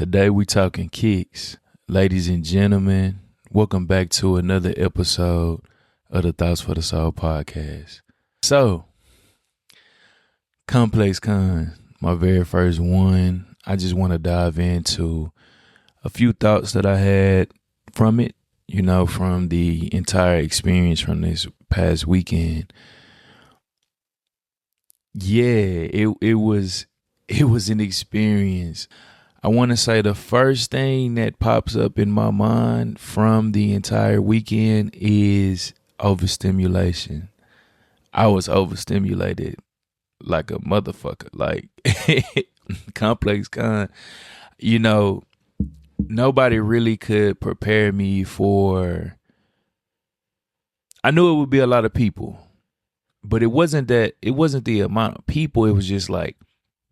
Today we talking kicks. Ladies and gentlemen, welcome back to another episode of the Thoughts for the Soul podcast. So, ComplexCon, my very first one. I just want to dive into a few thoughts that I had from it, from the entire experience from this past weekend. Yeah, it was an experience. I want to say the first thing that pops up in my mind from the entire weekend is overstimulation. I was overstimulated like a motherfucker. Like ComplexCon, nobody really could prepare me for. I knew it would be a lot of people, but it wasn't the amount of people. It was just like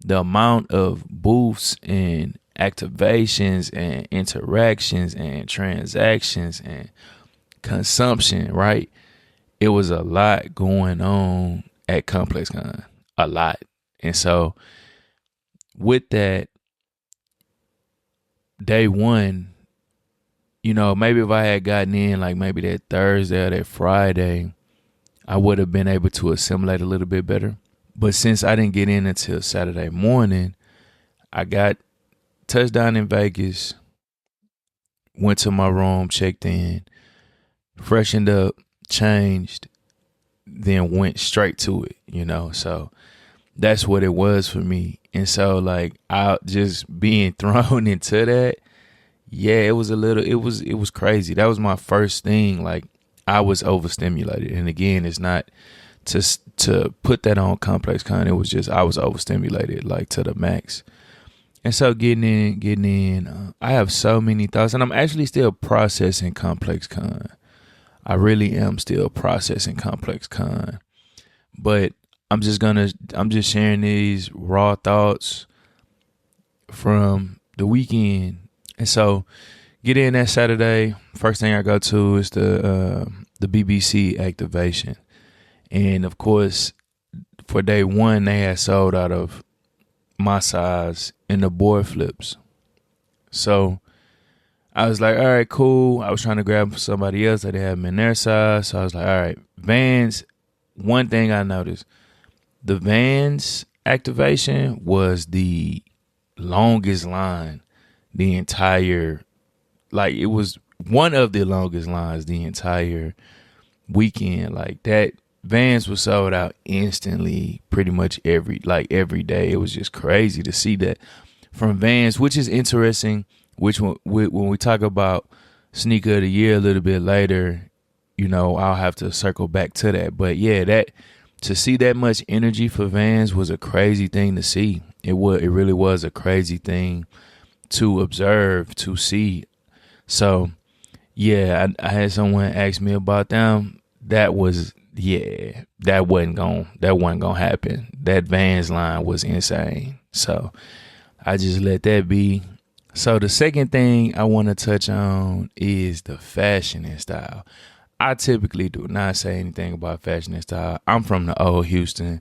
the amount of booths and activations and interactions and transactions and consumption, right? It was a lot going on at ComplexCon, a lot. And so with that, day one, maybe if I had gotten in like maybe that Thursday or that Friday, I would have been able to assimilate a little bit better. But since I didn't get in until Saturday morning, I got touchdown in Vegas, went to my room, checked in, freshened up, changed, then went straight to it, So that's what it was for me. And so like I just being thrown into that, it was crazy. That was my first thing. Like I was overstimulated. And again, it's not to put that on ComplexCon. It was just I was overstimulated like to the max. And so getting in, I have so many thoughts, and I'm actually still processing ComplexCon. I really am still processing ComplexCon, but I'm just sharing these raw thoughts from the weekend. And so get in that Saturday. First thing I go to is the BBC activation. And of course, for day one, they had sold out of my size in the board flips. So I was like, all right, cool. I was trying to grab somebody else that they had them in their size. So I was like, all right, Vans. One thing I noticed, the Vans activation was the longest line the entire, like it was one of the longest lines the entire weekend. Like that Vans was sold out instantly pretty much every day. It was just crazy to see that from Vans, which is interesting, which when we talk about sneaker of the year a little bit later, I'll have to circle back to that. But yeah, that to see that much energy for Vans was a crazy thing to see. It really was a crazy thing to observe, to see. So yeah, I had someone ask me about them. That wasn't gonna happen. That Vans line was insane. So I just let that be. So the second thing I want to touch on is the fashion and style. I typically do not say anything about fashion and style. I'm from the old Houston.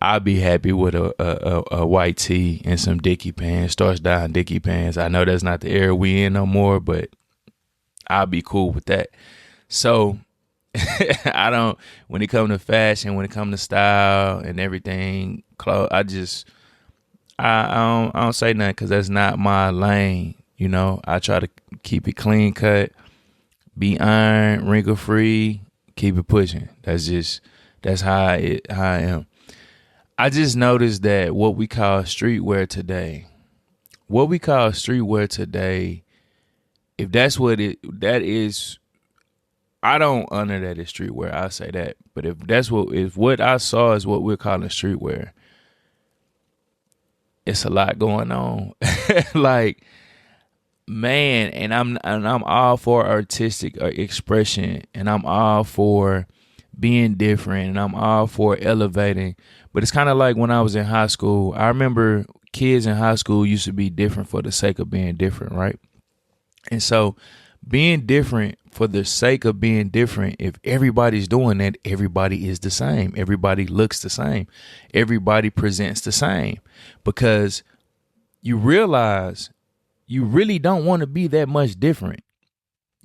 I'll be happy with a white tee and some Dickie pants, starch down Dickie pants. I know that's not the era we in no more, but I'll be cool with that. So when it comes to fashion, when it comes to style and everything, clothes, I don't say nothing because that's not my lane. I try to keep it clean cut, be iron, wrinkle free, keep it pushing. That's how I am. I just noticed that what we call streetwear today, if that's that is, I don't honor that as streetwear. I say that, but if what I saw is what we're calling streetwear, it's a lot going on. Like, man, and I'm all for artistic expression, and I'm all for being different, and I'm all for elevating. But it's kind of like when I was in high school. I remember kids in high school used to be different for the sake of being different, right? And so being different for the sake of being different, if everybody's doing that, everybody is the same. Everybody looks the same. Everybody presents the same. Because you realize you really don't want to be that much different.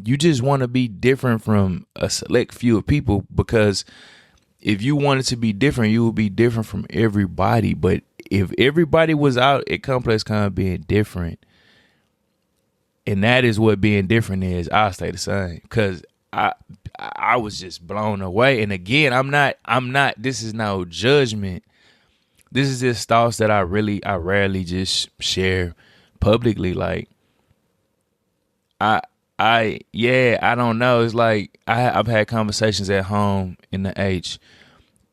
You just want to be different from a select few of people, because if you wanted to be different, you would be different from everybody. But if everybody was out at ComplexCon being different, and that is what being different is, I'll stay the same. Because I was just blown away. And again, I'm not, this is no judgment. This is just thoughts that I rarely just share publicly. Like, I don't know. It's like I've had conversations at home in the H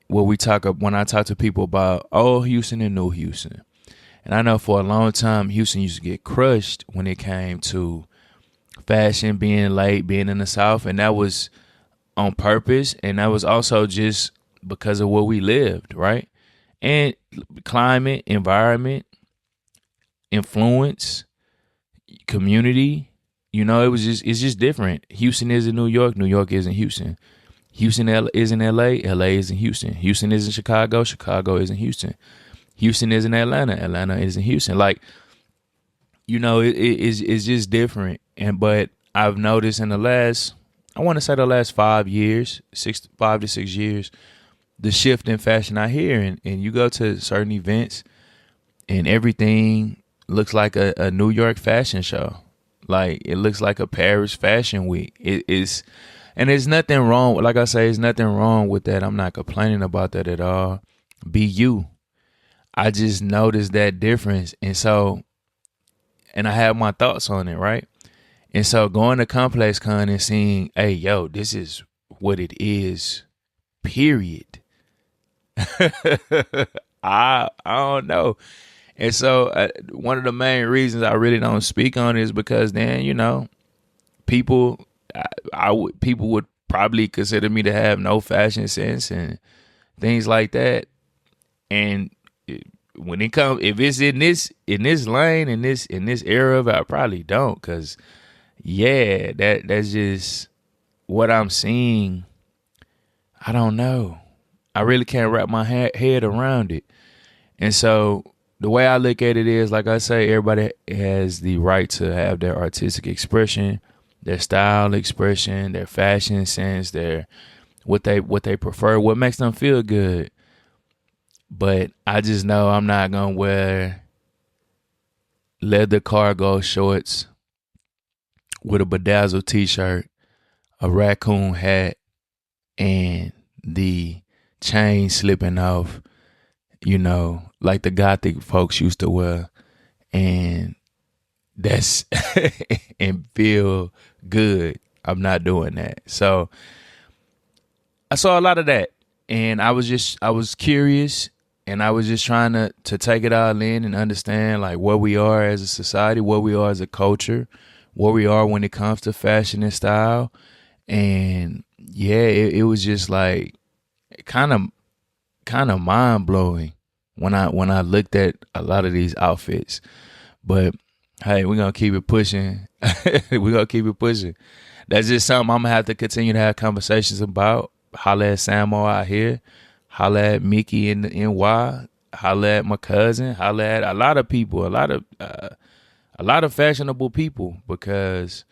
where when I talk to people about old Houston and new Houston. And I know for a long time, Houston used to get crushed when it came to fashion, being late, being in the South. And that was on purpose. And that was also just because of where we lived, right? And climate, environment, influence, community. It's just different. Houston isn't New York. New York isn't Houston. Houston isn't LA. LA isn't Houston. Houston isn't Chicago. Chicago isn't Houston. Houston isn't Atlanta. Atlanta isn't Houston. Like, it's just different. But I've noticed in the last 5 years, 5 to 6 years, the shift in fashion out here. And you go to certain events and everything looks like a New York fashion show. Like, it looks like a Paris fashion week. It is, and there's nothing wrong. Like I say, there's nothing wrong with that. I'm not complaining about that at all. Be you. I just noticed that difference. And I have my thoughts on it, right? And so going to ComplexCon and seeing, hey, yo, this is what it is, period. I don't know. And so one of the main reasons I really don't speak on it is because then, people would probably consider me to have no fashion sense and things like that. And when it comes, if it's in this lane, in this era of it, I probably don't. Cause that's just what I'm seeing. I don't know. I really can't wrap my head around it. And so the way I look at it is, like I say, everybody has the right to have their artistic expression, their style expression, their fashion sense, their what they prefer, what makes them feel good. But I just know I'm not gonna wear leather cargo shorts with a bedazzled t-shirt, a raccoon hat, and the chain slipping off, like the gothic folks used to wear, and that's and feel good. I'm not doing that. So I saw a lot of that, and I was curious, and I was just trying to take it all in and understand like where we are as a society, where we are as a culture, where we are when it comes to fashion and style. And it was just like kind of mind blowing when I looked at a lot of these outfits. But hey, we're gonna keep it pushing. We're gonna keep it pushing. That's just something I'm gonna have to continue to have conversations about. Holla at Samo out here. Holla at Mickey in the NY. Holla at my cousin. Holla at a lot of people. A lot of fashionable people, because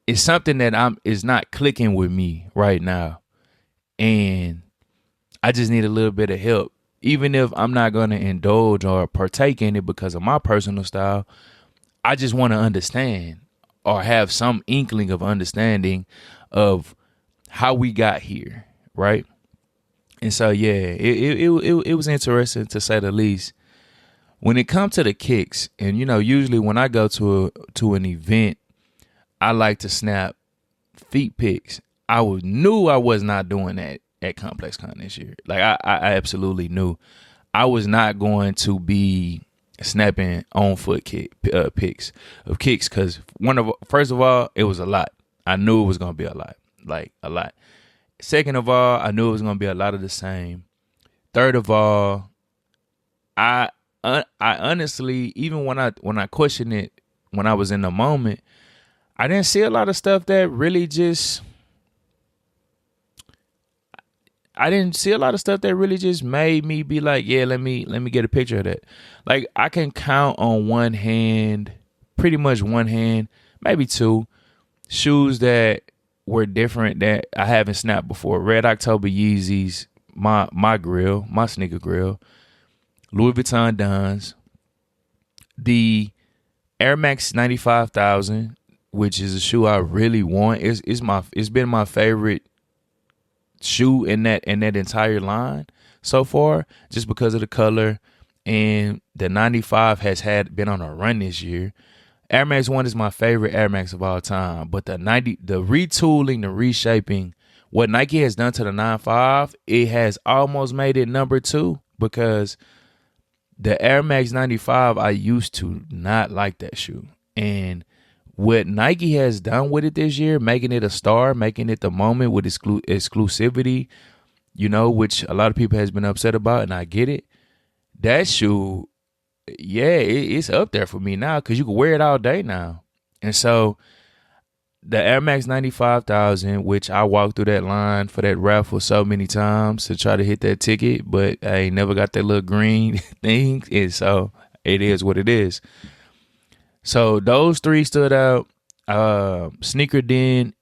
it's something that is not clicking with me right now, and I just need a little bit of help. Even if I'm not going to indulge or partake in it because of my personal style, I just want to understand or have some inkling of understanding of how we got here, right? And so, it was interesting, to say the least. When it comes to the kicks, and usually when I go to an event, I like to snap feet pics. I knew I was not doing that at ComplexCon this year. Like I absolutely knew I was not going to be snapping on foot pics of kicks, because first of all, it was a lot. I knew it was going to be a lot, like a lot. Second of all, I knew it was going to be a lot of the same. Third of all, I honestly, even when I questioned it, when I was in the moment, I didn't see a lot of stuff that really just. I didn't see a lot of stuff that really just made me be like, yeah, let me get a picture of that. Like, I can count on one hand pretty much one hand, maybe two shoes that were different that I haven't snapped before. Red October Yeezys, my grill, my sneaker grill, Louis Vuitton Dons, the Air Max 95,000, which is a shoe I really want. It's been my favorite shoe in that entire line so far, just because of the color, and the 95 has been on a run this year. Air Max 1 is my favorite Air Max of all time, but the retooling, the reshaping, what Nike has done to the 95, it has almost made it number 2, because the Air Max 95, I used to not like that shoe. And what Nike has done with it this year, making it a star, making it the moment with exclusivity, which a lot of people has been upset about, and I get it. That shoe, yeah, it's up there for me now, because you can wear it all day now. And so the Air Max 95,000, which I walked through that line for that raffle so many times to try to hit that ticket, but I ain't never got that little green thing. And so it is what it is. So those three stood out. Sneaker Den,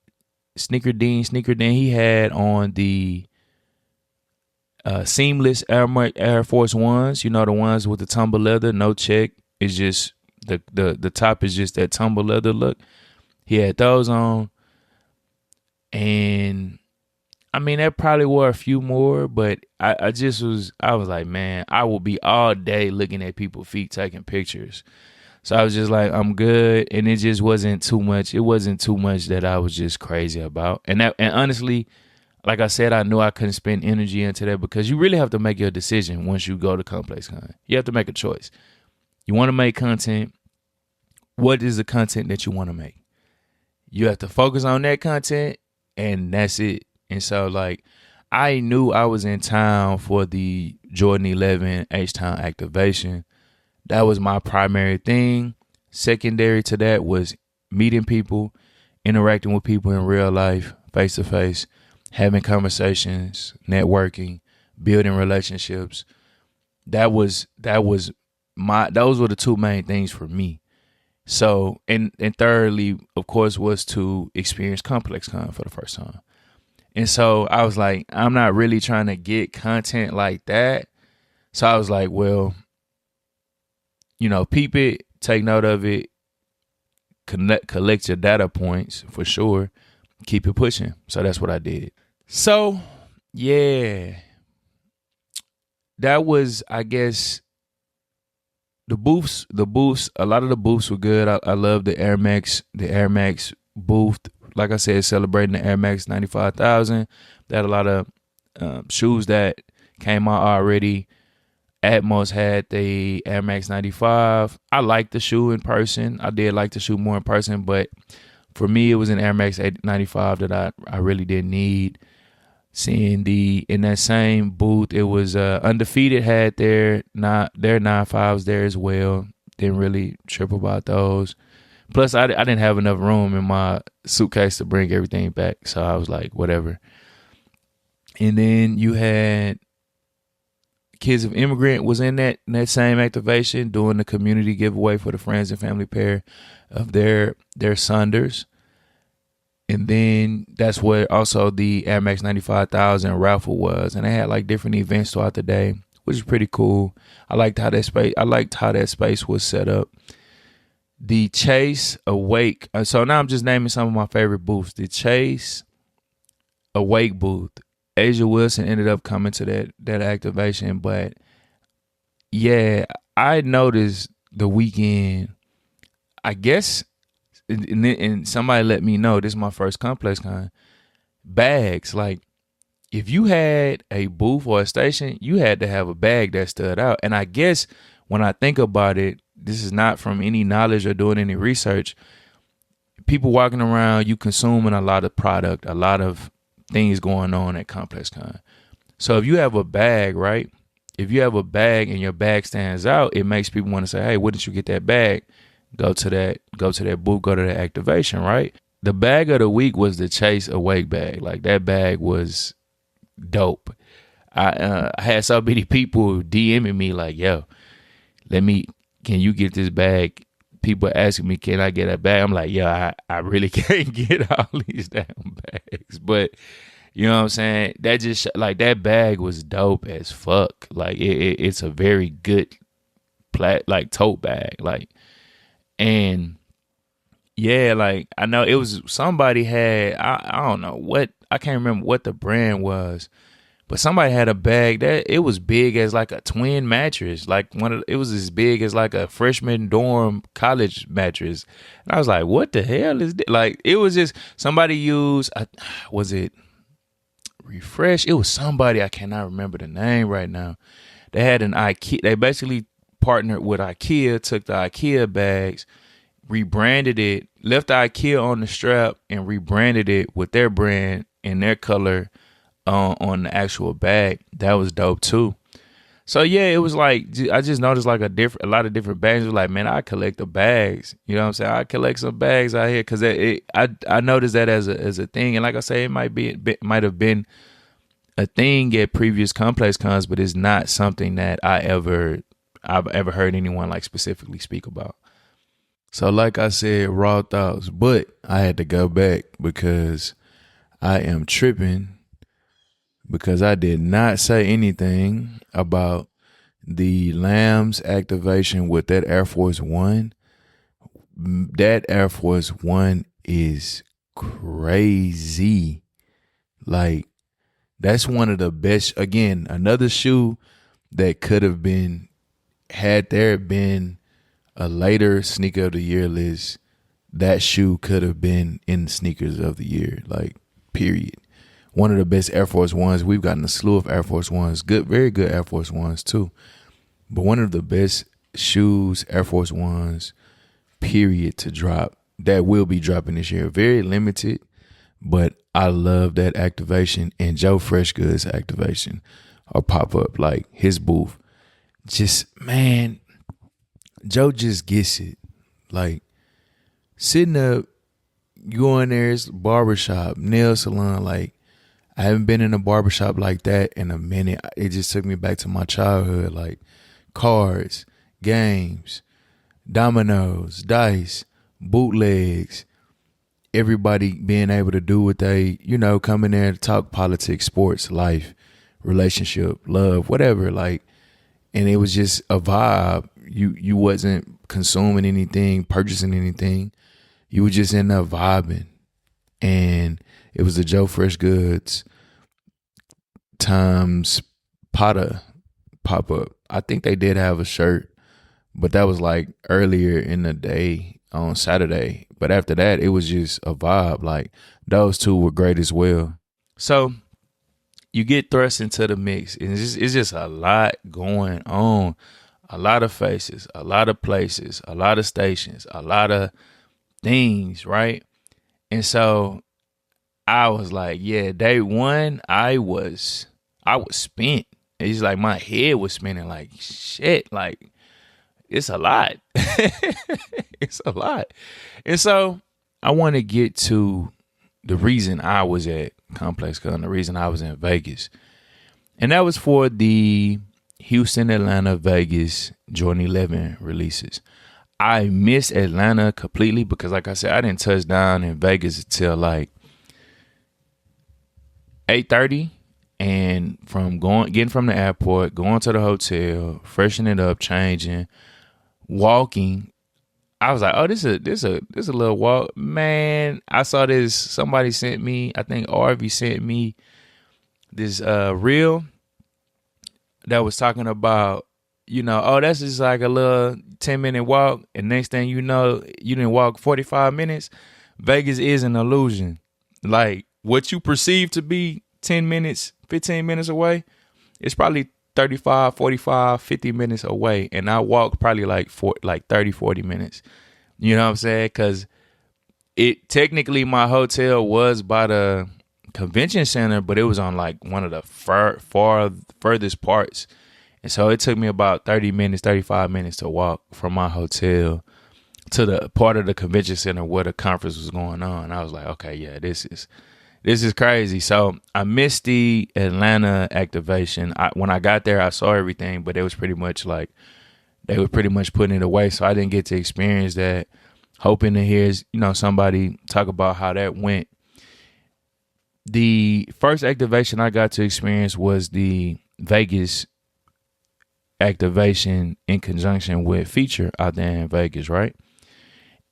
he had on the seamless Air Force Ones, the ones with the tumble leather, no check. It's just the top is just that tumble leather look. He had those on. And I mean, there probably were a few more, but I was like, man, I will be all day looking at people's feet taking pictures. So I was just like, I'm good. And it just wasn't too much. It wasn't too much that I was just crazy about. And honestly, like I said, I knew I couldn't spend energy into that, because you really have to make your decision once you go to ComplexCon. You have to make a choice. You want to make content. What is the content that you want to make? You have to focus on that content, and that's it. And so, like, I knew I was in town for the Jordan 11 H-Town activation. That was my primary thing. Secondary to that was meeting people, interacting with people in real life, face to face, having conversations, networking, building relationships. Those were the two main things for me. So, and thirdly, of course, was to experience ComplexCon for the first time. And so I was like, I'm not really trying to get content like that. So I was like, well, peep it, take note of it, collect your data points for sure, keep it pushing. So that's what I did. So, yeah, that was, I guess, the booths, a lot of the booths were good. I love the Air Max booth. Like I said, celebrating the Air Max 95,000. They had a lot of shoes that came out already. Atmos had the Air Max 95. I liked the shoe in person. I did like the shoe more in person, but for me, it was an Air Max 95 that I really didn't need. Seeing in that same booth, it was Undefeated had their 95s there as well. Didn't really trip about those. Plus, I didn't have enough room in my suitcase to bring everything back, so I was like, whatever. And then you had Kids of Immigrant was in that same activation, doing the community giveaway for the friends and family pair of their Sunders. And then that's where also the Air Max 95,000 raffle was. And they had like different events throughout the day, which is pretty cool. I liked how that space was set up. The Chase Awake. So now I'm just naming some of my favorite booths. The Chase Awake booth. Asia Wilson ended up coming to that activation. But yeah, I noticed the weekend, I guess, and somebody let me know, this is my first ComplexCon, bags. Like, if you had a booth or a station, you had to have a bag that stood out. And I guess when I think about it, this is not from any knowledge or doing any research. People walking around, you consuming a lot of product, a lot of things going on at ComplexCon. So if you have a bag, right? If you have a bag and your bag stands out, it makes people want to say, hey, where did you get that bag? Go to that booth, go to that activation, right? The bag of the week was the Chase Awake bag. Like, that bag was dope. I had so many people DMing me like, yo, can you get this bag people asking me, can I get a bag? I'm like, yeah, I really can't get all these damn bags. But you know what I'm saying? That just like that bag was dope as fuck. Like it's a very good like tote bag. Like, and yeah, like I know it was somebody had I don't know what, I can't remember what the brand was, but somebody had a bag that it was big as like a twin mattress. Like it was as big as like a freshman dorm college mattress. And I was like, what the hell is this? Like it was just somebody used was it Refresh? It was somebody, I cannot remember the name right now. They had an IKEA, they basically partnered with IKEA, took the IKEA bags, rebranded it, left the IKEA on the strap and rebranded it with their brand and their color on the actual bag. That was dope too. So yeah, it was like I just noticed like a lot of different bags. It was like, man, I collect the bags. You know what I'm saying? I collect some bags out here because I noticed that as a thing. And like I say, it might have been a thing at previous complex cons, but it's not something that I've ever heard anyone like specifically speak about. So like I said, raw thoughts, but I had to go back because I am tripping because I did not say anything about the LAAMS activation with that Air Force One. That Air Force One is crazy. Like, that's one of the best. Again, another shoe that could have been, had there been a later sneaker of the year list, that shoe could have been in sneakers of the year, like, period. One of the best Air Force Ones. We've gotten a slew of Air Force Ones, good, very good Air Force Ones too. But one of the best shoes, Air Force Ones, period, to drop, that will be dropping this year. Very limited, but I love that activation. And Joe Freshgood's activation or pop up, like his booth. Just, man, Joe just gets it. Like, sitting up, going there, it's barbershop, nail salon. Like, I haven't been in a barbershop like that in a minute. It just took me back to my childhood. Like, cards, games, dominoes, dice, bootlegs, everybody being able to do what they, come in there to talk politics, sports, life, relationship, love, whatever. Like, and it was just a vibe. You wasn't consuming anything, purchasing anything. You were just in there vibing. And it was the Joe Freshgoods times Potter pop-up. I think they did have a shirt, but that was like earlier in the day on Saturday. But after that, it was just a vibe. Like, those two were great as well. So you get thrust into the mix, and it's just a lot going on. A lot of faces, a lot of places, a lot of stations, a lot of things, right? And so I was like, yeah, day one, I was spent. It's like my head was spinning like, shit, like, it's a lot. It's a lot. And so I want to get to the reason I was at ComplexCon, the reason I was in Vegas. And that was for the HoustAtlantaVegas Jordan 11 releases. I missed Atlanta completely because, like I said, I didn't touch down in Vegas until like 8:30, and from getting from the airport, going to the hotel, freshening up, changing, walking, I was like, oh, this is a little walk. Man, I saw this, somebody sent me, I think RV sent me this reel that was talking about, oh, that's just like a little 10-minute walk, and next thing you know, you didn't walk 45 minutes. Vegas is an illusion. Like, what you perceive to be 10 minutes, 15 minutes away, it's probably 35, 45, 50 minutes away. And I walked probably like 30, 40 minutes. You know what I'm saying? Because it technically, my hotel was by the convention center, but it was on like one of the furthest parts. And so it took me about 30 minutes, 35 minutes to walk from my hotel to the part of the convention center where the conference was going on. I was like, okay, yeah, this is crazy. So I missed the Atlanta activation. When I got there, I saw everything, but it was pretty much like they were pretty much putting it away. So I didn't get to experience that. Hoping to hear, somebody talk about how that went. The first activation I got to experience was the Vegas activation in conjunction with Feature out there in Vegas, right?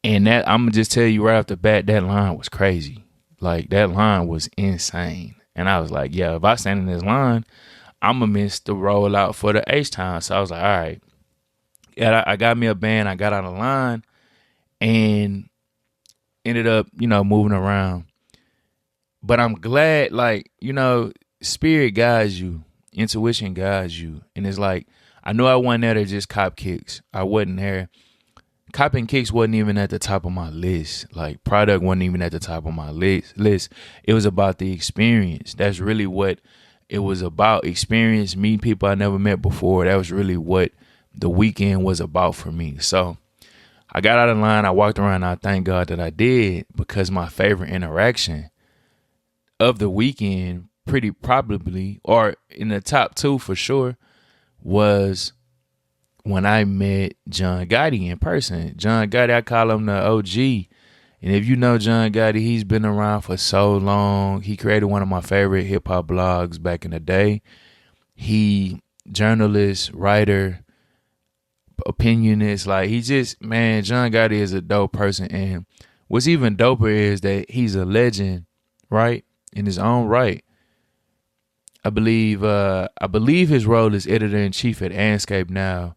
And that, I'm gonna just tell you right off the bat, that line was crazy. Like, that line was insane. And I was like, yeah, if I stand in this line, I'm gonna miss the rollout for the H-Town. So I was like, all right. Yeah, I got me a band. I got out of line and ended up, moving around. But I'm glad, spirit guides you, intuition guides you. And it's like, I knew I wasn't there to just cop kicks. I wasn't there. Copping kicks wasn't even at the top of my list. Like, product wasn't even at the top of my list. It was about the experience. That's really what it was about. Experience, meeting people I never met before. That was really what the weekend was about for me. So I got out of line. I walked around. And I thank God that I did, because my favorite interaction of the weekend, pretty probably, or in the top two for sure, was when I met John Gotti in person. John Gotti, I call him the OG. And if you know John Gotti, he's been around for so long. He created one of my favorite hip hop blogs back in the day. He, journalist, writer, opinionist, like, he just, man, John Gotti is a dope person. And what's even doper is that he's a legend, right, in his own right. I believe his role is editor-in-chief at Anscape now.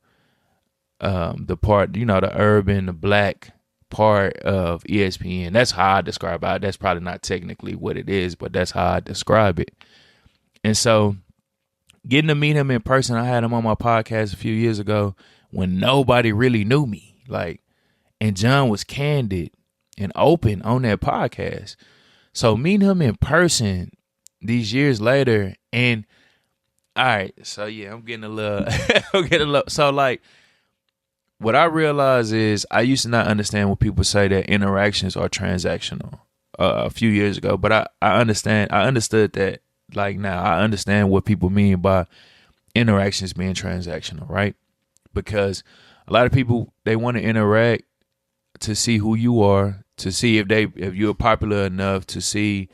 The part, the urban, the black part of ESPN. That's how I describe it. That's probably not technically what it is, but that's how I describe it. And so getting to meet him in person, I had him on my podcast a few years ago when nobody really knew me. And John was candid and open on that podcast. So meeting him in person these years later, and all right, so yeah, I'm getting a little, so like, what I realize is I used to not understand when people say that interactions are transactional a few years ago, but I understood that, like, now I understand what people mean by interactions being transactional, right? Because a lot of people, they want to interact to see who you are, to see if you're popular enough, to see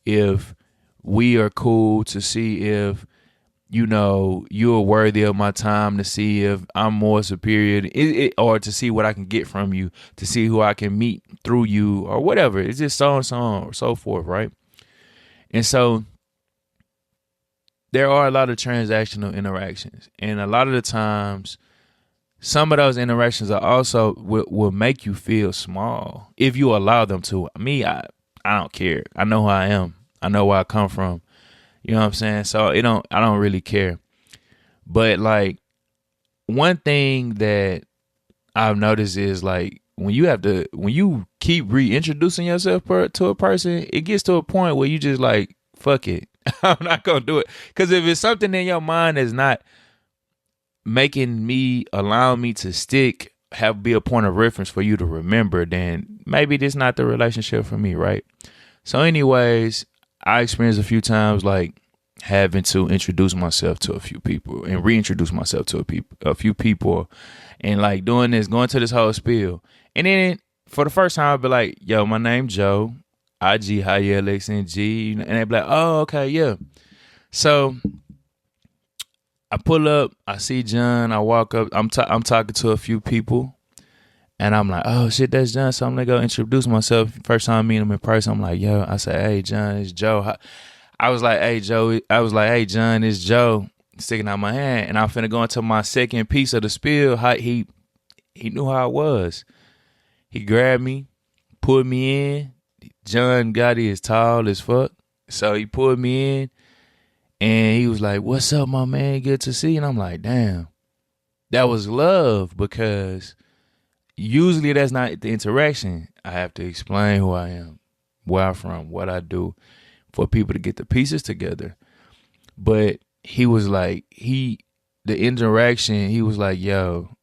if we are cool, to see if you're worthy of my time, to see if I'm more superior, or to see what I can get from you, to see who I can meet through you, or whatever. It's just so and so on or so forth, right? And so there are a lot of transactional interactions, and a lot of the times, some of those interactions are also will make you feel small if you allow them to. Me, I don't care. I know who I am. I know where I come from. You know what I'm saying? So I don't really care. But like, one thing that I've noticed is, like, when you keep reintroducing yourself to a person, it gets to a point where you just like, fuck it. I'm not going to do it. Because if it's something in your mind that's not allowing me to stick, be a point of reference for you to remember, then maybe this not the relationship for me, right? So anyways, I experienced a few times, like, having to introduce myself to a few people and reintroduce myself to a few people, and like doing this, going to this whole spiel. And then for the first time, I'd be like, yo, my name Joe, IGHIELXNG, and they'd be like, oh, okay, yeah. So I pull up, I see John, I walk up, I'm talking to a few people, and I'm like, oh shit, that's John. So I'm gonna go introduce myself. First time I meet him in person, I'm like, yo, I say, hey John, it's Joe. I was like, hey John, it's Joe, sticking out my hand. And I'm finna go into my second piece of the spiel. He knew how I was. He grabbed me, pulled me in. John Gotti is tall as fuck. So he pulled me in, and he was like, what's up, my man? Good to see you. And I'm like, damn, that was love, because usually that's not the interaction. I have to explain who I am, where I'm from, what I do, for people to get the pieces together. But he was like, the interaction, he was like, yo,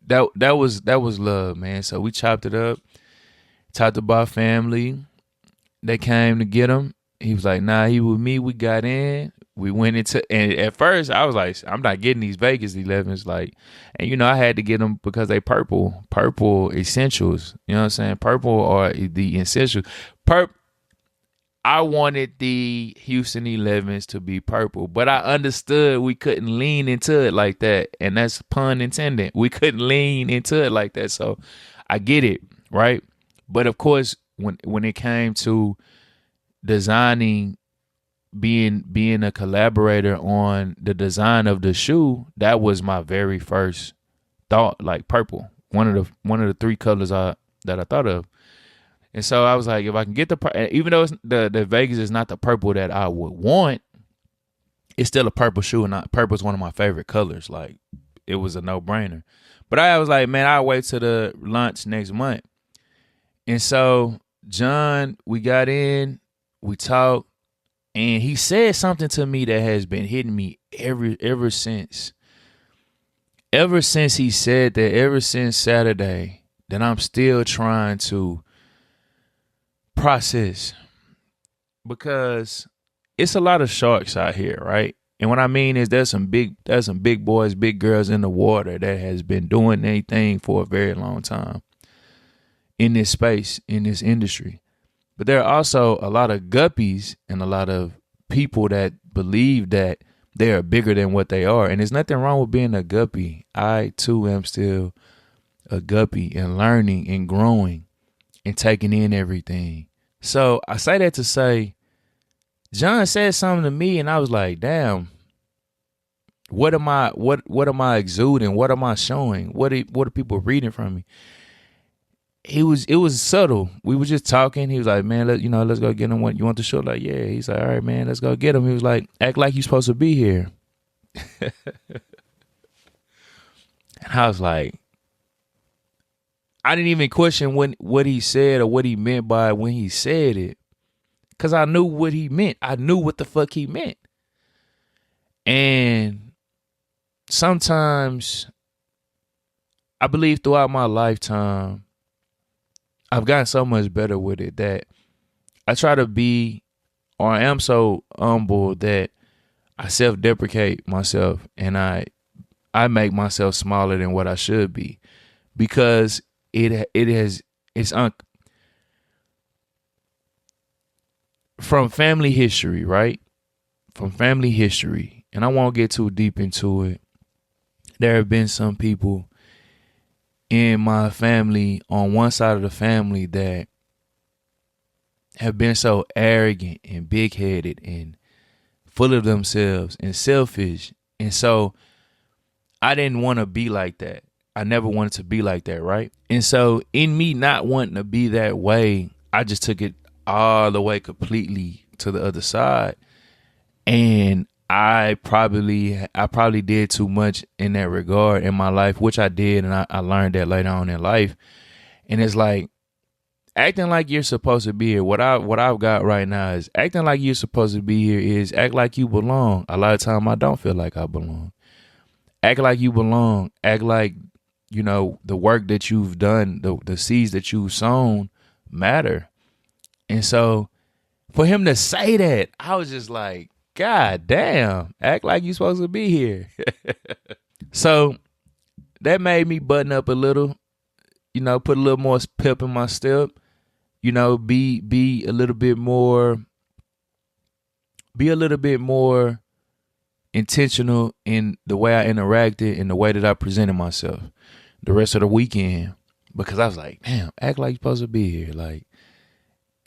that was love, man. So we chopped it up, talked about family. They came to get him, He was like, nah, he with me. We got in. We went into, and at first I was like, I'm not getting these Vegas 11s. Like, and you know, I had to get them because they purple essentials. You know what I'm saying? Purple are the essentials. I wanted the Houston 11s to be purple, but I understood we couldn't lean into it like that. And that's pun intended. We couldn't lean into it like that. So I get it, right? But of course, when it came to designing, being a collaborator on the design of the shoe, that was my very first thought, like purple. One of the three colors that I thought of. And so I was like, if I can get even though the Vegas is not the purple that I would want, it's still a purple shoe, and purple is one of my favorite colors. Like, it was a no brainer. But I was like, man, I'll wait till the launch next month. And so John, we got in, we talked, and he said something to me that has been hitting me ever since. Ever since he said that, ever since Saturday, that I'm still trying to process, because it's a lot of sharks out here, right? And what I mean is there's some big boys, big girls in the water that has been doing anything for a very long time in this space, in this industry. But there are also a lot of guppies and a lot of people that believe that they are bigger than what they are. And there's nothing wrong with being a guppy. I too am still a guppy and learning and growing and taking in everything. So I say that to say, John said something to me and I was like, damn, what am I exuding? What am I showing? What are people reading from me? It was subtle. We were just talking. He was like, man, let's go get him. You want the show? Like, yeah. He's like, all right, man, let's go get him. He was like, act like you're supposed to be here. And I was like, I didn't even question what he said or what he meant by it when he said it, because I knew what he meant. I knew what the fuck he meant. And sometimes I believe throughout my lifetime, I've gotten so much better with it that I try to be, or I am so humble that I self-deprecate myself and I make myself smaller than what I should be, because from family history, right? From family history, and I won't get too deep into it. There have been some people in my family, on one side of the family, that have been so arrogant and big-headed and full of themselves and selfish. And so I didn't want to be like that. I never wanted to be like that, right? And so in me not wanting to be that way, I just took it all the way completely to the other side. And I probably did too much in that regard in my life, which I did, and I learned that later on in life. And it's like acting like you're supposed to be here. What I've got right now is acting like you're supposed to be here is act like you belong. A lot of time I don't feel like I belong. Act like you belong. Act like, the work that you've done, the seeds that you've sown matter. And so for him to say that, I was just like, God damn, act like you're supposed to be here. So that made me button up a little, put a little more pep in my step, be a little bit more intentional in the way I interacted and the way that I presented myself the rest of the weekend, because I was like, damn, act like you're supposed to be here. Like,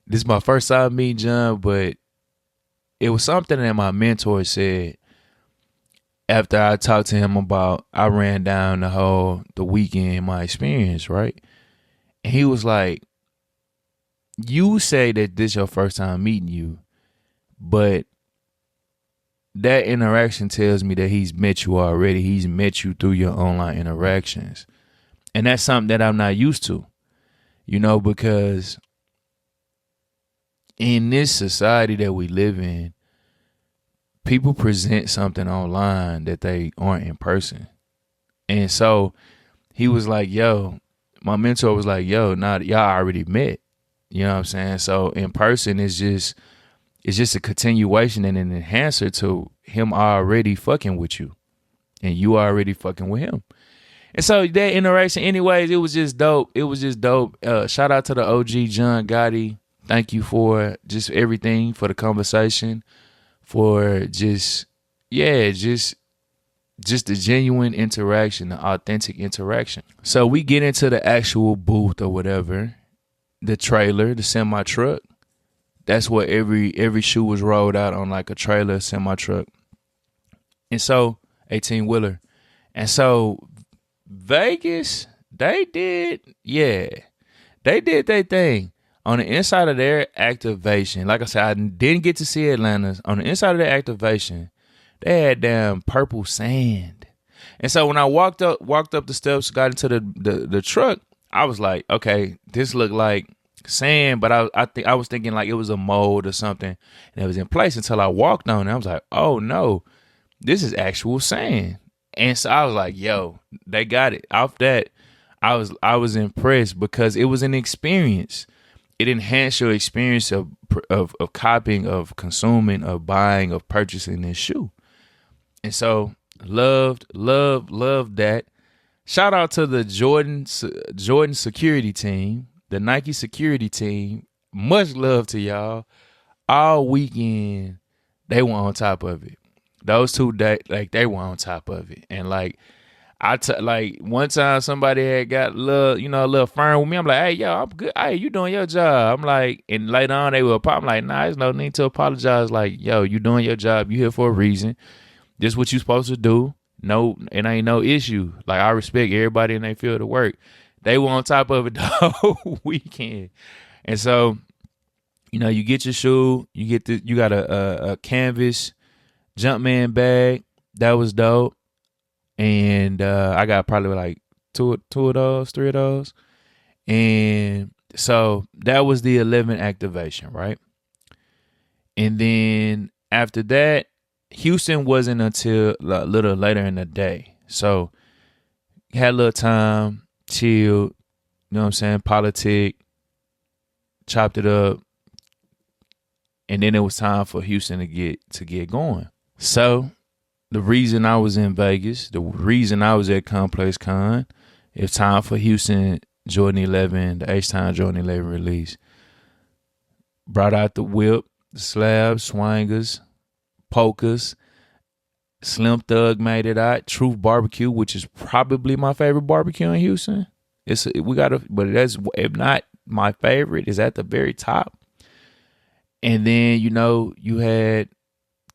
this is my first time meeting John, but it was something that my mentor said after I talked to him about, I ran down the weekend, my experience, right? And he was like, you say that this is your first time meeting you, but that interaction tells me that he's met you already. He's met you through your online interactions. And that's something that I'm not used to, because in this society that we live in, people present something online that they aren't in person. And so he was like, my mentor was like, y'all already met. You know what I'm saying? So in person, it's just It's just a continuation and an enhancer to him already fucking with you, and you already fucking with him. And so that interaction, anyways, it was just dope. It was just dope. Shout out to the OG John Gotti. Thank you for just everything, for the conversation, for just the genuine interaction, the authentic interaction. So we get into the actual booth or whatever, the trailer, the semi truck. That's what every shoe was rolled out on, like a trailer, semi truck. And so 18 wheeler. And so Vegas, they did their thing. On the inside of their activation, like I said, I didn't get to see Atlanta's. On the inside of their activation, they had damn purple sand. And so when I walked up the steps, got into the truck, I was like, okay, this looked like sand, but I was thinking like it was a mold or something, and it was in place until I walked on it. I was like, oh no, this is actual sand. And so I was like, yo, they got it. Off that, I was impressed because it was an experience. It enhanced your experience of copying, of consuming, of buying, of purchasing this shoe. And so loved that. Shout out to the Jordan security team, the Nike security team. Much love to y'all. All weekend, they were on top of it. Those 2 days, like, they were on top of it. And like, like one time somebody had got a little firm with me. I'm like, hey, yo, I'm good. Hey, you doing your job? I'm like, and later on they will pop. I'm like, nah, there's no need to apologize. Like, yo, you doing your job. You here for a reason. This what you supposed to do. No, it ain't no issue. Like, I respect everybody in their field of work. They were on top of it the whole weekend. And so, you get your shoe, you got a canvas Jumpman bag. That was dope. And I got probably like two of those, 3 of those. And so that was the 11 activation, right? And then after that, Houston wasn't until a little later in the day. So had a little time, chilled, politic, chopped it up. And then it was time for Houston to get going. So the reason I was in Vegas, the reason I was at ComplexCon, it's time for Houston Jordan 11, the H-Time Jordan 11 release. Brought out the whip, the slabs, swangers, polkas. Slim Thug made it out. Truth Barbecue, which is probably my favorite barbecue in Houston. But that's, if not my favorite, is at the very top. And then you had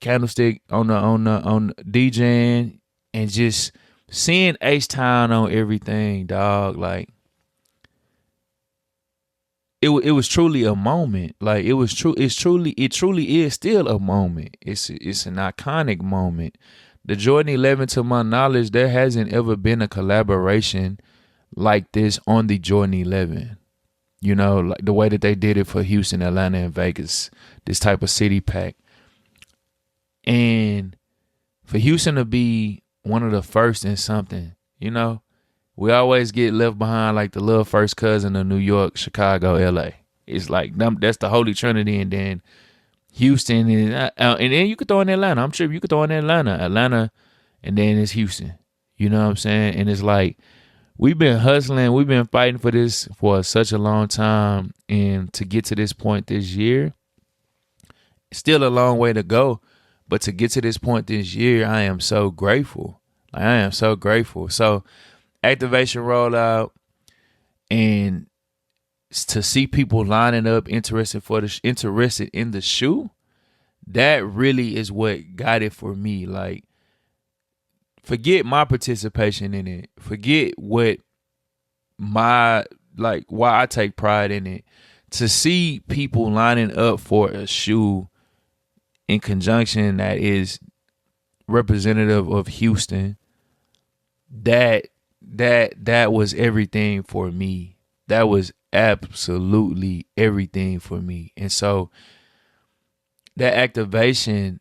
Candlestick on the DJing, and just seeing H-Town on everything, dog. Like, it was truly a moment. Like, it truly is still a moment. It's an iconic moment. The Jordan 11, to my knowledge, there hasn't ever been a collaboration like this on the Jordan 11. Like the way that they did it for Houston, Atlanta, and Vegas, this type of city pack. And for Houston to be one of the first in something, we always get left behind like the little first cousin of New York, Chicago, LA. It's like that's the Holy Trinity, and then Houston, and then you could throw in Atlanta. I'm sure you could throw in Atlanta, and then it's Houston. You know what I'm saying? And it's like, we've been hustling, we've been fighting for this for such a long time, and to get to this point this year, still a long way to go. But to get to this point this year, I am so grateful. I am so grateful. So activation rollout, and to see people lining up interested in the shoe, that really is what got it for me. Like, forget my participation in it. Forget why I take pride in it. To see people lining up for a shoe in conjunction that is representative of Houston, that was everything for me. That was absolutely everything for me. And so that activation,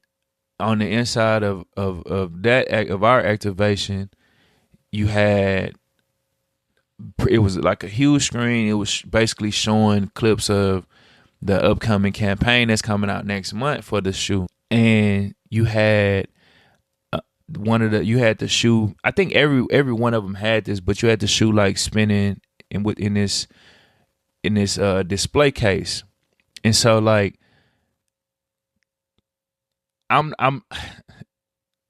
on the inside of our activation, it was like a huge screen. It was basically showing clips of the upcoming campaign that's coming out next month for the shoe. And you had you had the shoe. I think every one of them had this, but you had the shoe like spinning in this display case. And so like I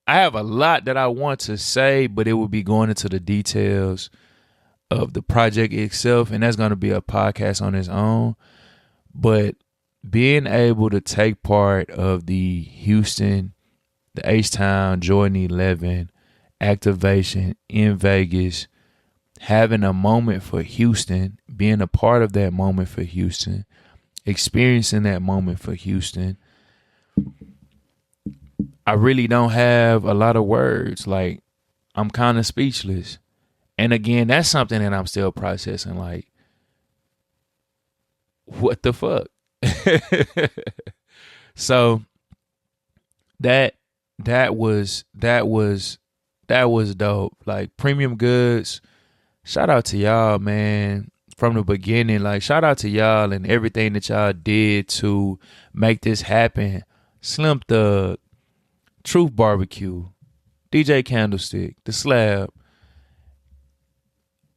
have a lot that I want to say, but it would be going into the details of the project itself, and that's going to be a podcast on its own. But being able to take part of the Houston, the H-Town Jordan 11 activation in Vegas, having a moment for Houston, being a part of that moment for Houston, experiencing that moment for Houston, I really don't have a lot of words. Like, I'm kind of speechless. And again, that's something that I'm still processing. Like, what the fuck? So that was dope. Like, Premium Goods, shout out to y'all, man. From the beginning, like, shout out to y'all and everything that y'all did to make this happen. Slim Thug, Truth Barbecue, DJ Candlestick, The Slab.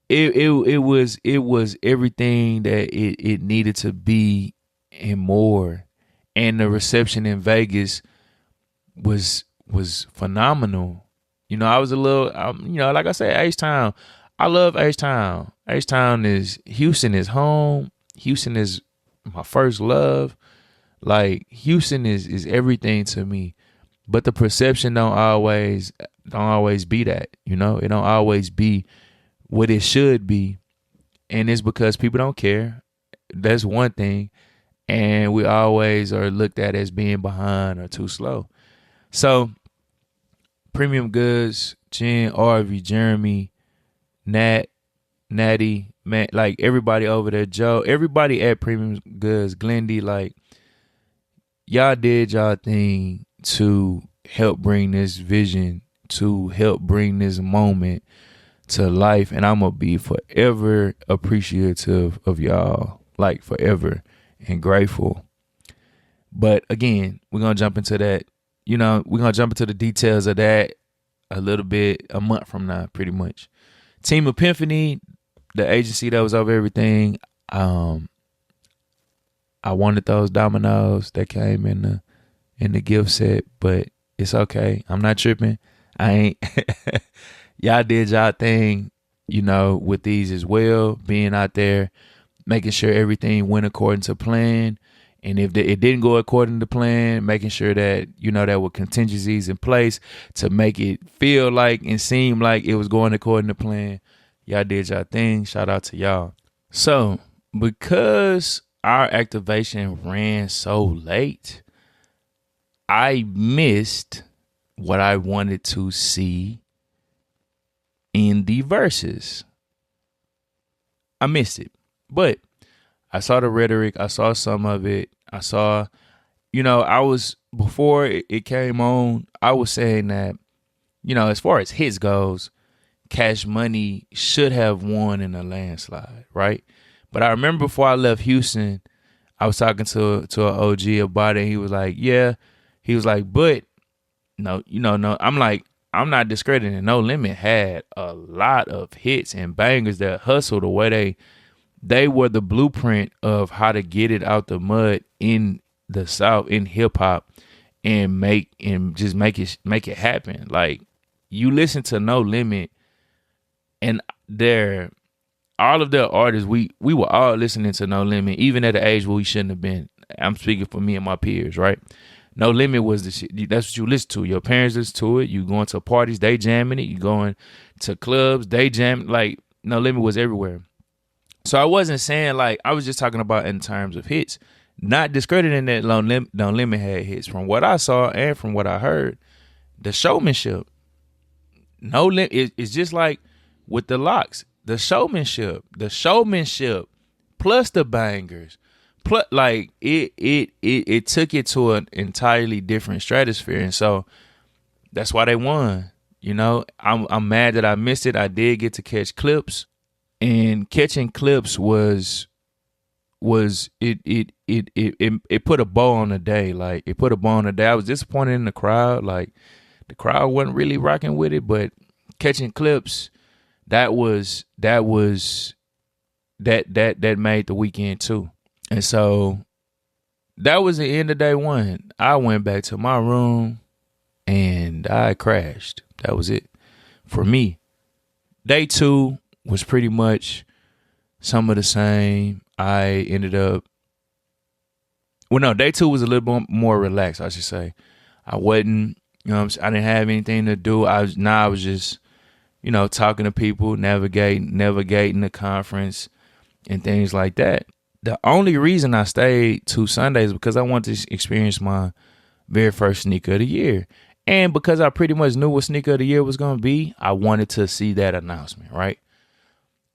It was everything that it needed to be and more. And the reception in Vegas was phenomenal. You know, I was a little, like I said, H-Town. I love H-Town. H-Town is, Houston is home. Houston is my first love. Like, Houston is everything to me. But the perception don't always be that, you know? It don't always be what it should be. And it's because people don't care. That's one thing. And we always are looked at as being behind or too slow. So, Premium Goods, Jen, RV, Jeremy, Natty, man, like everybody over there, Joe, everybody at Premium Goods, Glendy, like, y'all did y'all thing to help bring this vision, to help bring this moment to life. And I'm going to be forever appreciative of y'all, like forever, and grateful. But again, we're going to jump into that. You know, we're going to jump into the details of that a little bit, a month from now, pretty much. Team Epiphany, the agency that was over everything. I wanted those dominoes that came in the gift set, but it's okay. I'm not tripping. I ain't. Y'all did y'all thing, you know, with these as well. Being out there, making sure everything went according to plan. And if it didn't go according to plan, making sure that, you know, there were contingencies in place to make it feel like and seem like it was going according to plan. Y'all did y'all thing. Shout out to y'all. So, because our activation ran so late, I missed what I wanted to see in the verses. I missed it. But I saw the rhetoric. I saw some of it. I saw, you know, before it came on, I was saying that, you know, as far as hits goes, Cash Money should have won in a landslide, right? But I remember before I left Houston, I was talking to an OG about it. And he was like, yeah. He was like, but no, you know, no. I'm like, I'm not discrediting. No Limit had a lot of hits and bangers that hustled the way they were the blueprint of how to get it out the mud in the South, in hip hop, and make it happen. Like, you listen to No Limit, and all of their artists, we were all listening to No Limit, even at the age where we shouldn't have been. I'm speaking for me and my peers, right? No Limit was the shit. That's what you listen to. Your parents listen to it. You going to parties, they jamming it. You going to clubs, they jamming. Like, No Limit was everywhere. So I wasn't saying, like, I was just talking about in terms of hits, not discrediting that No Limit had hits. From what I saw and from what I heard, the showmanship, No Limit is just like with the locks. The showmanship, plus the bangers, plus like it took it to an entirely different stratosphere, and so that's why they won. You know, I'm mad that I missed it. I did get to catch clips, and catching clips was was it put a bow on the day. Like it put a bow on the day. I was disappointed in the crowd. Like the crowd wasn't really rocking with it, but catching clips, that made the weekend too. And so that was the end of day one. I went back to my room and I crashed. That was it for me. Day two was pretty much some of the same. I ended up, well, no, day two was a little bit more relaxed, I should say. I wasn't, I didn't have anything to do. I was just, talking to people, navigating the conference and things like that. The only reason I stayed 2 Sundays because I wanted to experience my very first sneaker of the year. And because I pretty much knew what sneaker of the year was going to be, I wanted to see that announcement, right?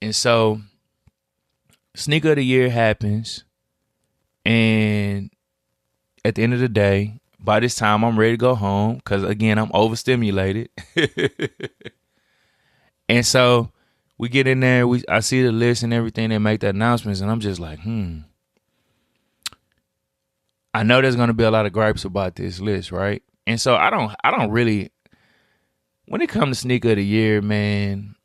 And so sneaker of the year happens. And at the end of the day, by this time, I'm ready to go home because, again, I'm overstimulated. And so we get in there. I see the list and everything. They make the announcements. And I'm just like, I know there's going to be a lot of gripes about this list, right? And so I don't really, when it comes to sneaker of the year, man,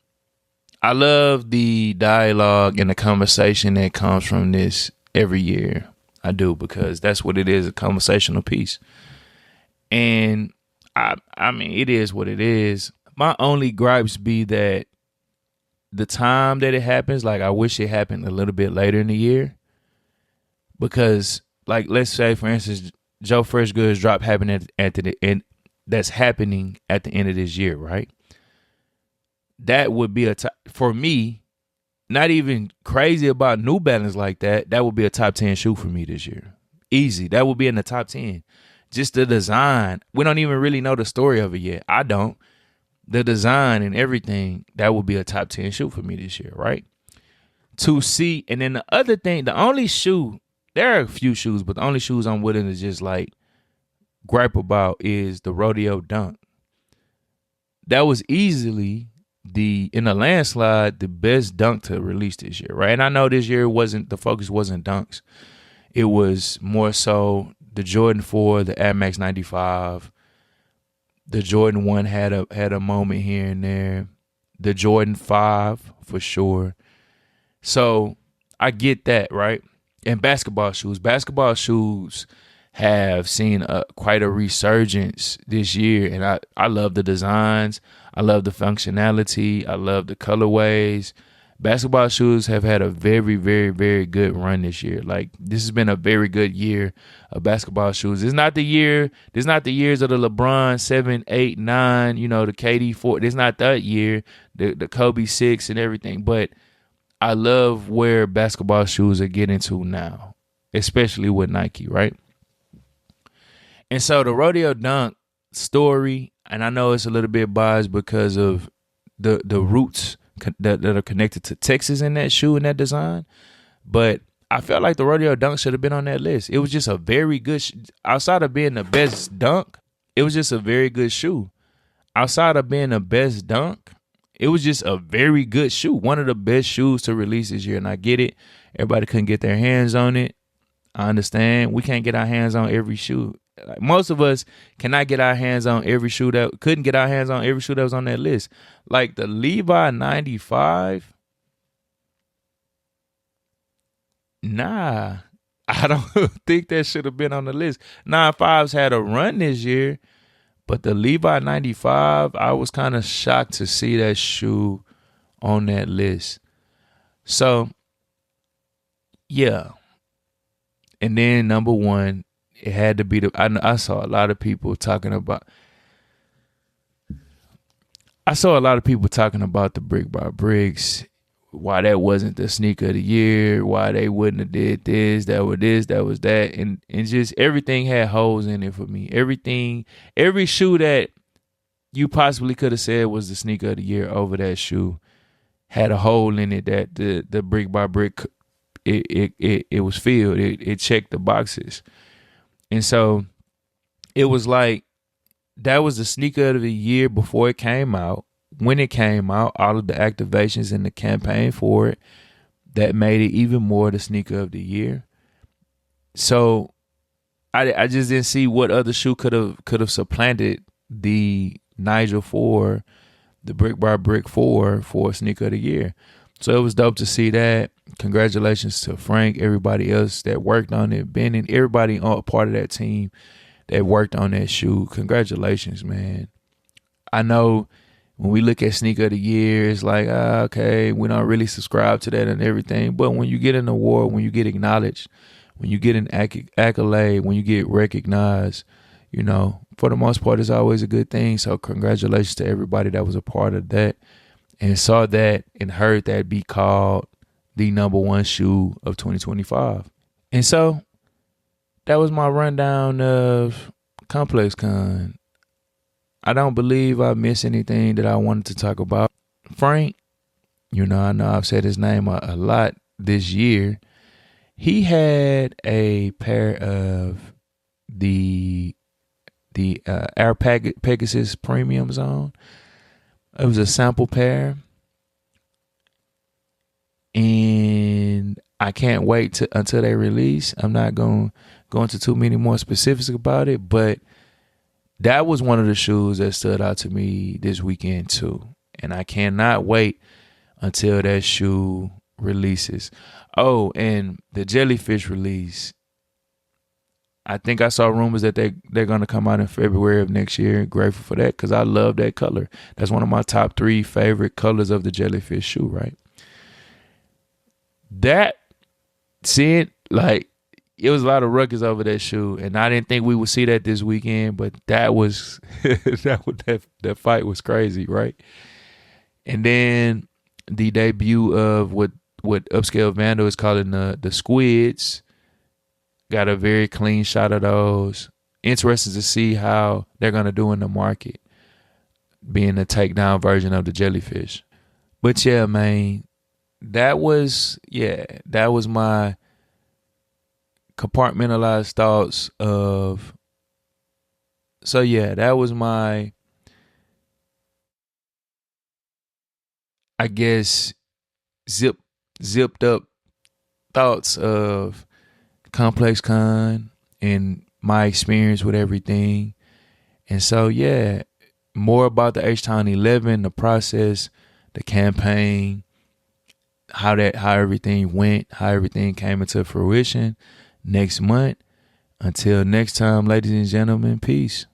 I love the dialogue and the conversation that comes from this every year. I do, because that's what it is, a conversational piece. And I mean, it is what it is. My only gripes be that the time that it happens, like I wish it happened a little bit later in the year. Because, like, let's say, for instance, Joe Fresh Goods drop happening at the end. That's happening at the end of this year, right? That would be for me, not even crazy about New Balance like that. That would be a top 10 shoe for me this year. Easy. That would be in the top 10. Just the design. We don't even really know the story of it yet. I don't. The design and everything, that would be a top 10 shoe for me this year, right? To see, and then the other thing, the only shoe, there are a few shoes, but the only shoes I'm willing to just like gripe about is the Rodeo Dunk. That was easily in the landslide, the best dunk to release this year, right? And I know this year the focus wasn't dunks. It was more so the Jordan 4, the Air Max 95. The Jordan 1 had a moment here and there. The Jordan 5 for sure. So I get that, right? And basketball shoes. Basketball shoes have seen quite a resurgence this year. And I love the designs. I love the functionality. I love the colorways. Basketball shoes have had a very, very, very good run this year. Like, this has been a very good year of basketball shoes. It's not the years of the LeBron 7, 8, 9, the KD 4. It's not that year, the Kobe 6 and everything. But I love where basketball shoes are getting to now, especially with Nike, right? And so the Rodeo Dunk story, and I know it's a little bit biased because of the roots that are connected to Texas in that shoe and that design, but I felt like the Rodeo Dunk should have been on that list. It was just a very good, outside of being the best dunk, it was just a very good shoe. Outside of being the best dunk, it was just a very good shoe. One of the best shoes to release this year, and I get it. Everybody couldn't get their hands on it. I understand. We can't get our hands on every shoe. Like, most of us cannot get our hands on every shoe couldn't get our hands on every shoe that was on that list. Like the Levi 95. Nah, I don't think that should have been on the list. 95s had a run this year, but the Levi 95, I was kind of shocked to see that shoe on that list. So, yeah. And then number one, it had to be I saw a lot of people talking about the Brick by Bricks, why that wasn't the sneaker of the year, why they wouldn't have did this, that was that. And just everything had holes in it for me. Every shoe that you possibly could have said was the sneaker of the year over that shoe had a hole in it that the Brick by Brick, it was filled. It checked the boxes. And so it was like, that was the sneaker of the year before it came out. When it came out, all of the activations and the campaign for it, that made it even more the sneaker of the year. So I just didn't see what other shoe could have supplanted the Nigel 4, the Brick by Brick 4 for sneaker of the year. So it was dope to see that. Congratulations to Frank, everybody else that worked on it, Ben, and everybody on part of that team that worked on that shoe. Congratulations, man. I know when we look at sneaker of the year, it's like, okay, we don't really subscribe to that and everything. But when you get an award, when you get acknowledged, when you get an accolade, when you get recognized, you know, for the most part, it's always a good thing. So congratulations to everybody that was a part of that and saw that and heard that be called the number one shoe of 2025. And so that was my rundown of ComplexCon. I don't believe I missed anything that I wanted to talk about. Frank, you know, I know I've said his name a lot this year. He had a pair of the Air Pegasus Premiums on. It was a sample pair. And I can't wait until they release. I'm not going to go into too many more specifics about it, but that was one of the shoes that stood out to me this weekend too. And I cannot wait until that shoe releases. Oh, and the Jellyfish release. I think I saw rumors that they're going to come out in February of next year. Grateful for that because I love that color. That's one of my top 3 favorite colors of the Jellyfish shoe, right? That said, like, it was a lot of ruckus over that shoe, and I didn't think we would see that this weekend, but that was that fight was crazy, right? And then the debut of what Upscale Vandal is calling the Squids got a very clean shot of those. Interesting to see how they're gonna do in the market, being a takedown version of the Jellyfish. But yeah, man, that was my compartmentalized thoughts of. So yeah, that was my, I guess, zipped up thoughts of ComplexCon and my experience with everything. And so yeah, more about the H-Town 11, the process, the campaign, how everything went, how everything came into fruition next month. Until next time, ladies and gentlemen, peace.